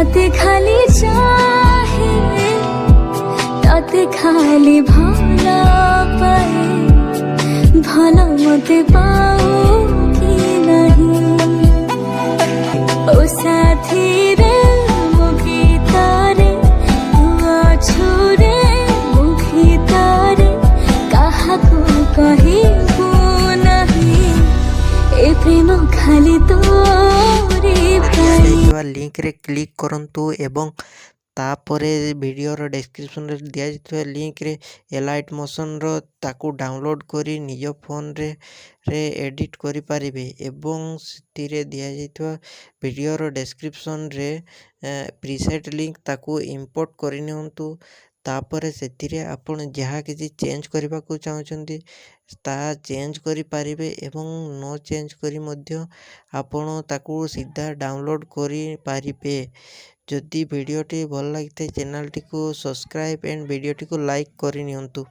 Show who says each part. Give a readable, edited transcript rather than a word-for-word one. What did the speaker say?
Speaker 1: तते खाली चाहे तते खाली भला पाए भला मते पाओ कि नहीं ओ साथी रे मो गीतारे तू अछुरे मो गीतारे काहाको कहिबो नहीं ए प्रेम खाली तोरे
Speaker 2: दिया लिंक रे क्लिक करंतु एवं तापरे वीडियोर डिस्क्रिप्शन रे दिया जाइଥିବା लिंक रे एलाइट मोशन रो ताकू डाउनलोड करी निज फोन रे एडिट करि पारिबे एवं सितिरे दिया जाइଥିବା वीडियोर डिस्क्रिप्शन रे प्रीसेट लिंक ताकू इंपोर्ट करि नियंतु तापरे सेतिरे आपण जहाँ किसी चेंज करबा को चाहछंती ता चेंज करि पारिबे एवं नो चेंज करी मध्य आपण ताकू सीधा डाउनलोड करि पारिबे। जदि वीडियोटी भल लगी चैनल टी को सब्सक्राइब एंड वीडियोटी को लाइक करि नियंतु।